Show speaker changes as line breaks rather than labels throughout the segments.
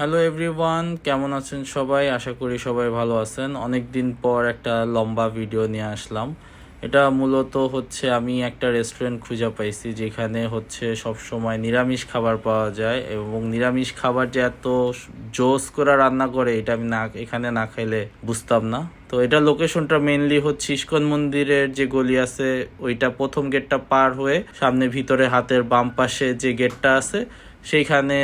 Hello everyone, কেমন আছেন সবাই? আশা করি সবাই ভালো আছেন। অনেক দিন পর একটা লম্বা ভিডিও নিয়ে আসলাম। এটা মূলত হচ্ছে আমি একটা রেস্টুরেন্ট খুঁজে পাইছি যেখানে হচ্ছে সব সময় নিরামিষ খাবার পাওয়া যায়, এবং নিরামিষ খাবার যে এত জোস করে রান্না করে এটা আমি না এখানে না খাইলে বুঝতাম না। তো এটা লোকেশনটা মেইনলি হচ্ছে ইস্কন মন্দিরের যে গলি আছে ওইটা প্রথম গেটটা পার হয়ে সামনে ভিতরে হাতের বাম পাশে যে গেটটা আছে সেইখানে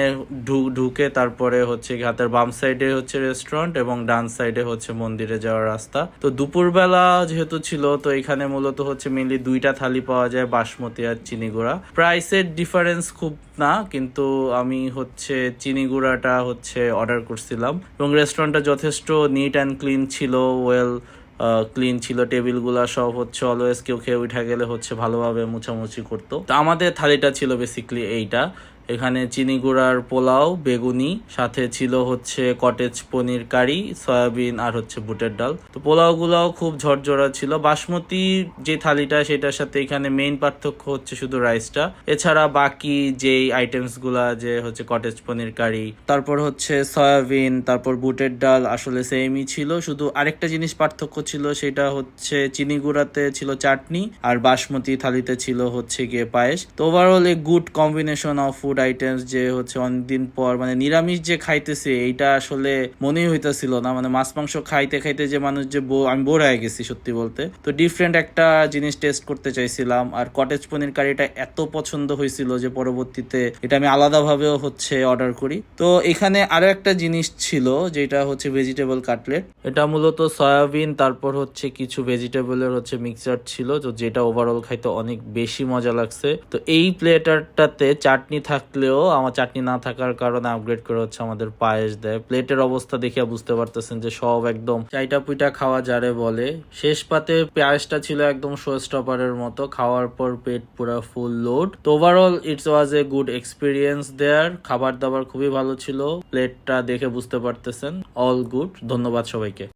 ঢুকে তারপরে হচ্ছে হাতের বাম সাইডে হচ্ছে রেস্টুরেন্ট এবং ডান সাইডে হচ্ছে মন্দিরে যাওয়ার রাস্তা। তো দুপুরবেলা যেহেতু ছিল, তো এখানে মূলত হচ্ছে মেনলি দুইটা থালি পাওয়া যায়, বাসমতি আর চিনি গুঁড়া। প্রাইসের ডিফারেন্স খুব না, কিন্তু আমি হচ্ছে চিনি গুঁড়াটা হচ্ছে অর্ডার করছিলাম, এবং রেস্টুরেন্টটা যথেষ্ট নিট অ্যান্ড ক্লিন ছিল, ওয়েল ক্লিন ছিল। টেবিলগুলা সব হচ্ছে অলওয়েজ কেউ খেয়ে উঠা গেলে হচ্ছে ভালোভাবে মুছামুছি করতো। তো আমাদের থালিটা ছিল বেসিকলি এইটা। এখানে চিনি গুঁড়ার পোলাও, বেগুনি, সাথে ছিল হচ্ছে কটেজ পনির কারি, সয়াবিন আর হচ্ছে বুটের ডাল। তো পোলাওগুলাও খুব ঝরঝরা ছিল। বাসমতি যে থালিটা সেটার সাথে এখানে মেইন পার্থক্য হচ্ছে শুধু রাইসটা, এছাড়া বাকি যেই আইটেমস গুলা যে হচ্ছে কটেজ পনির কারি, তারপর হচ্ছে সয়াবিন, তারপর বুটের ডাল আসলে সেমই ছিল। শুধু আরেকটা জিনিস পার্থক্য ছিল, সেটা হচ্ছে চিনি গুঁড়াতে ছিল চাটনি আর বাসমতি থালিতে ছিল হচ্ছে গিয়ে পায়েস। তো overall a good combination of food items, যে হচ্ছে অনেকদিন পর মানে নিরামিষ যে খাইতেছে এইটা আসলে মনেই হইতেছিল না। মানে মাছ মাংস খাইতে খাইতে যে মানুষ যে আমি বোর হয়ে গেছি সত্যি বলতে। তো ডিফারেন্ট একটা জিনিস টেস্ট করতে চাইছিলাম, আর কটেজ পনির কারিটা এত পছন্দ হয়েছিল যে পরবর্তীতে এটা আমি আলাদাভাবেও হচ্ছে অর্ডার করি। তো এখানে আরো একটা জিনিস ছিল যেটা হচ্ছে ভেজিটেবল কাটলেট। এটা মূলত সয়াবিন তারপর হচ্ছে কিছু ভেজিটেবলের হচ্ছে মিক্সচার ছিল, তো যেটা ওভারঅল খাইতে অনেক বেশি মজা লাগছে। তো এই প্লেটারটাতে চাটনি থাকলেও আমার চাটনি না থাকার কারণে আপগ্রেড করে হচ্ছে আমাদের পায়েস দেয়। প্লেটের অবস্থা দেখে বুঝতে পারতেছেন যে সব একদম চাইটা পুইটা খাওয়া যারে বলে। শেষ পাতে পায়েসটা ছিল একদম শো স্টপারের মতো, খাওয়ার পর পেট পুরো ফুল লোড। তো overall it's was a good experience there. খাবার দাবার খুবই ভালো ছিল, প্লেটটা দেখে বুঝতে পারতেছেন, অল গুড। ধন্যবাদ সবাইকে।